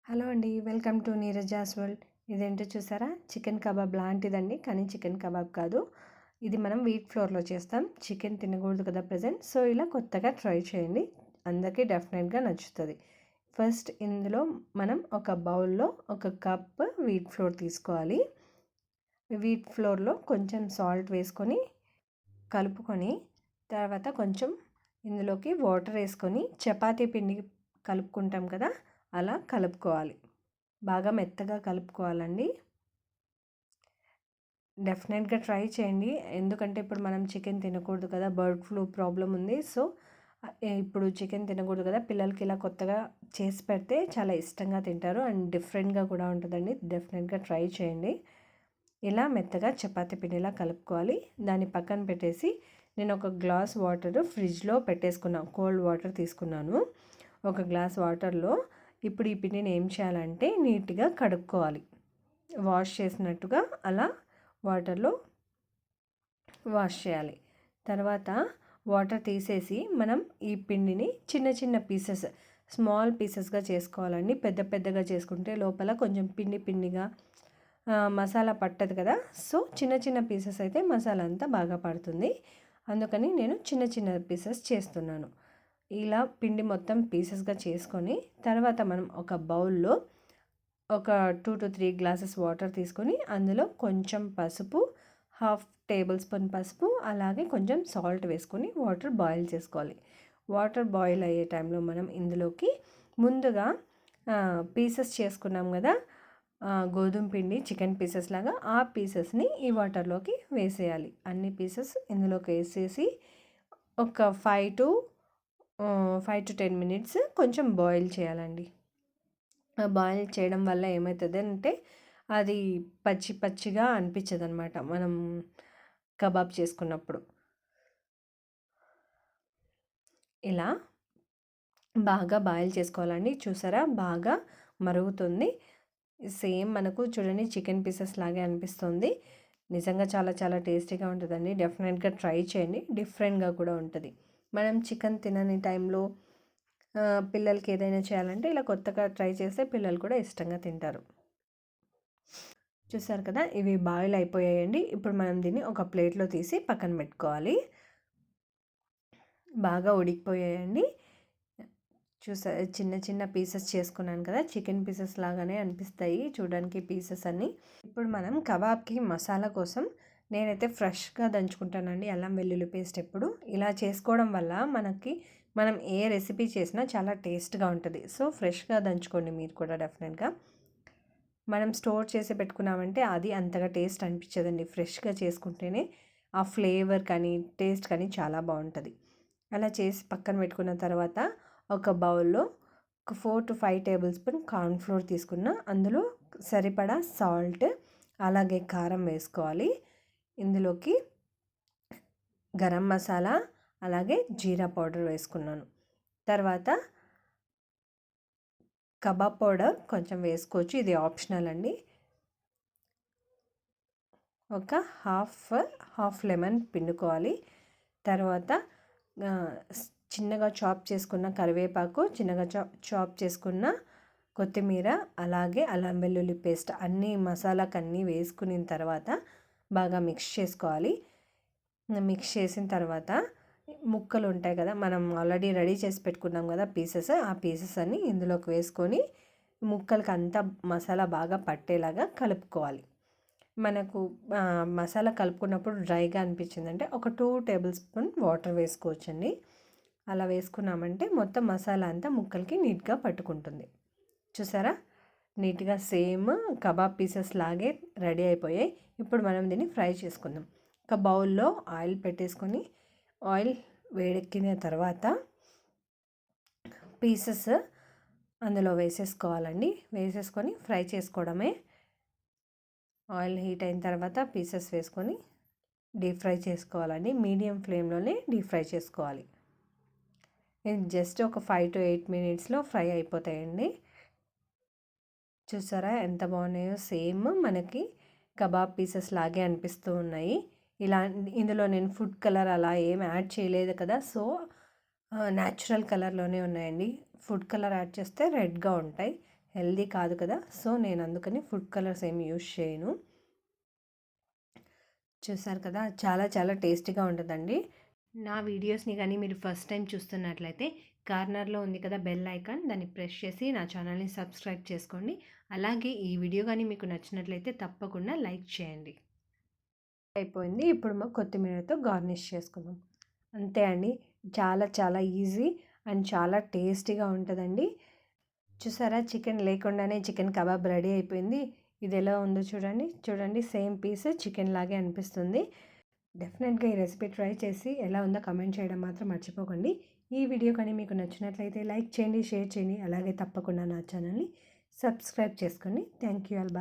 Hello అండి. Welcome to Neeraja's world. ఇదేంటో చూసారా? చికెన్ కబాబ్ లాంటిదండి. కానీ చికెన్ కబాబ్ కాదు. ఇది మనం వీట్ ఫ్లోర్‌లో చేస్తాం. చికెన్ తినకూడదు కదా ప్రెజెంట్. సో, ఇలా కొత్తగా ట్రై చేయండి. అందరికీ డెఫినెట్‌గా నచ్చుతది. ఫస్ట్ ఇందులో మనం ఒక బౌల్‌లో ఒక కప్ వీట్ ఫ్లోర్ తీసుకోవాలి. వీట్ ఫ్లోర్‌లో కొంచెం సాల్ట్ వేసుకొని కలుపుకొని, తర్వాత కొంచెం ఇందులోకి వాటర్ వేసుకొని చపాతీ పిండి కలుపుకుంటాం కదా! అలా కలుపుకోవాలి. బాగా మెత్తగా కలుపుకోవాలండి. డెఫినెట్‌గా ట్రై చేయండి. ఎందుకంటే ఇప్పుడు మనం చికెన్ తినకూడదు కదా! బర్డ్ ఫ్లూ ప్రాబ్లమ్ ఉంది. సో, ఇప్పుడు చికెన్ తినకూడదు కదా! పిల్లలకి ఇలా కొత్తగా చేసి పెడితే చాలా ఇష్టంగా తింటారు. అండ్ డిఫరెంట్‌గా కూడా ఉంటుందండి. డెఫినెట్‌గా ట్రై చేయండి. ఇలా మెత్తగా చపాతీ పిండిలా కలుపుకోవాలి. దాన్ని పక్కన పెట్టేసి నేను ఒక గ్లాస్ వాటర్ ఫ్రిడ్జ్‌లో పెట్టేసుకున్నాను. కోల్డ్ వాటర్ తీసుకున్నాను. ఒక గ్లాస్ వాటర్‌లో ఇప్పుడు ఈ పిండిని ఏం చేయాలంటే నీట్‌గా కడుక్కోవాలి. వాష్ చేసినట్టుగా అలా వాటర్‌లో వాష్ చేయాలి. తర్వాత వాటర్ తీసేసి మనం ఈ పిండిని చిన్న చిన్న పీసెస్, స్మాల్ పీసెస్‌గా చేసుకోవాలండి. పెద్ద పెద్దగా చేసుకుంటే లోపల కొంచెం పిండి పిండిగా మసాలా పట్టదు కదా! సో, చిన్న చిన్న పీసెస్ అయితే మసాలా అంతా బాగా పడుతుంది. అందుకని నేను చిన్న చిన్న పీసెస్ చేస్తున్నాను. ఇలా పిండి మొత్తం పీసెస్‌గా చేసుకొని తర్వాత మనం ఒక బౌల్‌లో ఒక 2-3 గ్లాసెస్ వాటర్ తీసుకొని అందులో కొంచెం పసుపు, హాఫ్ టేబుల్ స్పూన్ పసుపు, అలాగే కొంచెం సాల్ట్ వేసుకొని వాటర్ బాయిల్ చేసుకోవాలి. వాటర్ బాయిల్ అయ్యే టైంలో మనం ఇందులోకి ముందుగా పీసెస్ చేసుకున్నాం కదా! గోధుమ పిండి చికెన్ పీసెస్ లాగా ఆ పీసెస్ని ఈ వాటర్లోకి వేసేయాలి. అన్ని పీసెస్ ఇందులోకి వేసేసి ఒక 5-10 మినిట్స్ కొంచెం బాయిల్ చేయాలండి. బాయిల్ చేయడం వల్ల ఏమవుతుందంటే అది పచ్చి పచ్చిగా అనిపించదనమాట మనం కబాబ్ చేసుకున్నప్పుడు. ఇలా బాగా బాయిల్ చేసుకోవాలండి. చూసారా? బాగా మరుగుతుంది. సేమ్ మనకు చూడండి చికెన్ పీసెస్ లాగే అనిపిస్తుంది. నిజంగా చాలా చాలా టేస్టీగా ఉంటుందండి. డెఫినెట్‌గా ట్రై చేయండి. డిఫరెంట్‌గా కూడా ఉంటుంది. మనం చికెన్ తినని టైంలో పిల్లలకి ఏదైనా చేయాలంటే ఇలా కొత్తగా ట్రై చేస్తే పిల్లలు కూడా ఇష్టంగా తింటారు. చూసారు కదా! ఇవి బాయిల్ అయిపోయాయండి. ఇప్పుడు మనం దీన్ని ఒక ప్లేట్‌లో తీసి పక్కన పెట్టుకోవాలి. బాగా ఉడికిపోయాయండి. చిన్న చిన్న పీసెస్ చేసుకున్నాను కదా! చికెన్ పీసెస్ లాగానే అనిపిస్తాయి చూడడానికి పీసెస్ అన్నీ. ఇప్పుడు మనం కబాబ్‌కి మసాలా కోసం నేనైతే ఫ్రెష్‌గా దంచుకుంటానండి అల్లం వెల్లుల్లి పేస్ట్ ఎప్పుడు. ఇలా చేసుకోవడం వల్ల మనం ఏ రెసిపీ చేసినా చాలా టేస్ట్‌గా ఉంటుంది. సో, ఫ్రెష్‌గా దంచుకోండి మీరు కూడా డెఫినెట్‌గా. మనం స్టోర్ చేసి పెట్టుకున్నామంటే అది అంతగా టేస్ట్ అనిపించదండి. ఫ్రెష్‌గా చేసుకుంటేనే ఆ ఫ్లేవర్ కానీ, టేస్ట్ కానీ చాలా బావుంటది. అలా చేసి పక్కన పెట్టుకున్న తర్వాత ఒక బౌల్‌లో ఒక 4-5 టేబుల్ స్పూన్ కార్న్ ఫ్లోర్ తీసుకున్న, అందులో సరిపడా సాల్ట్, అలాగే కారం వేసుకోవాలి. ఇందులోకి గరం మసాలా, అలాగే జీరా పౌడర్ వేసుకున్నాను. తర్వాత కబాబ్ పౌడర్ కొంచెం వేసుకోవచ్చు. ఇది ఆప్షనల్ అండి. ఒక హాఫ్ లెమన్ పిండుకోవాలి. తర్వాత చిన్నగా చాప్ చేసుకున్న కరివేపాకు, చిన్నగా చాప్ చేసుకున్న కొత్తిమీర, అలాగే అల్లం వెల్లుల్లి పేస్ట్ అన్నీ మసాలాకన్నీ వేసుకున్న తర్వాత బాగా మిక్స్ చేసుకోవాలి. మిక్స్ చేసిన తర్వాత ముక్కలు ఉంటాయి కదా, మనం ఆల్రెడీ రెడీ చేసి పెట్టుకున్నాం కదా పీసెస్, ఆ పీసెస్ అన్నీ ఇందులోకి వేసుకొని ముక్కలకి అంతా మసాలా బాగా పట్టేలాగా కలుపుకోవాలి. మనకు మసాలా కలుపుకున్నప్పుడు డ్రైగా అనిపించిందంటే ఒక 2 టేబుల్ స్పూన్ వాటర్ వేసుకోవచ్చండి. అలా వేసుకున్నామంటే మొత్తం మసాలా అంతా ముక్కలకి నీట్‌గా పట్టుకుంటుంది. చూసారా? నీట్‌గా సేమ్ కబాబ్ పీసెస్ లాగే రెడీ అయిపోయాయి. ఇప్పుడు మనం దీన్ని ఫ్రై చేసుకుందాం. ఒక బౌల్‌లో ఆయిల్ పెట్టేసుకొని ఆయిల్ వేడెక్కిన తర్వాత పీసెస్ అందులో వేసేసుకోవాలండి. వేసేసుకొని ఫ్రై చేసుకోవడమే. ఆయిల్ హీట్ అయిన తర్వాత పీసెస్ వేసుకొని డీప్ ఫ్రై చేసుకోవాలండి. మీడియం ఫ్లేమ్లోనే డీప్ ఫ్రై చేసుకోవాలి. ఇది జస్ట్ ఒక 5-8 మినిట్స్లో ఫ్రై అయిపోతాయండి. చూసారా ఎంత బాగున్నాయో? సేమ్ మనకి కబాబ్ పీసెస్ లాగే అనిపిస్తూ ఉన్నాయి. ఇందులో నేను ఫుడ్ కలర్ అలా ఏం యాడ్ చేయలేదు కదా! సో, న్యాచురల్ కలర్లోనే ఉన్నాయండి. ఫుడ్ కలర్ యాడ్ చేస్తే రెడ్గా ఉంటాయి. హెల్దీ కాదు కదా, సో నేను అందుకని ఫుడ్ కలర్స్ ఏమి యూజ్ చేయను. చూసారు కదా, చాలా చాలా టేస్టీగా ఉంటుందండి. నా వీడియోస్ని కానీ మీరు ఫస్ట్ టైం చూస్తున్నట్లయితే కార్నర్లో ఉంది కదా బెల్ ఐకాన్, దాన్ని ప్రెస్ చేసి నా ఛానల్ని సబ్స్క్రైబ్ చేసుకోండి. అలాగే ఈ వీడియో కానీ మీకు నచ్చినట్లయితే తప్పకుండా లైక్ చేయండి. అయిపోయింది. ఇప్పుడు కొత్తిమీరతో గార్నిష్ చేసుకుందాం. అంతే అండి, చాలా చాలా ఈజీ అండ్ చాలా టేస్టీగా ఉంటుందండి. చూసారా, చికెన్ లేకుండానే చికెన్ కబాబ్ రెడీ అయిపోయింది. ఇది ఎలా ఉందో చూడండి. చూడండి, సేమ్ పీస్ చికెన్ లాగే అనిపిస్తుంది. డెఫినెట్గా ఈ రెసిపీ ట్రై చేసి ఎలా ఉందో కమెంట్ చేయడం మాత్రం మర్చిపోకండి. ఈ వీడియో కానీ మీకు నచ్చినట్లయితే లైక్ చేయండి, షేర్ చేయండి. అలాగే తప్పకుండా నా ఛానల్ని సబ్స్క్రైబ్ చేసుకోండి. Thank you all. బాయ్.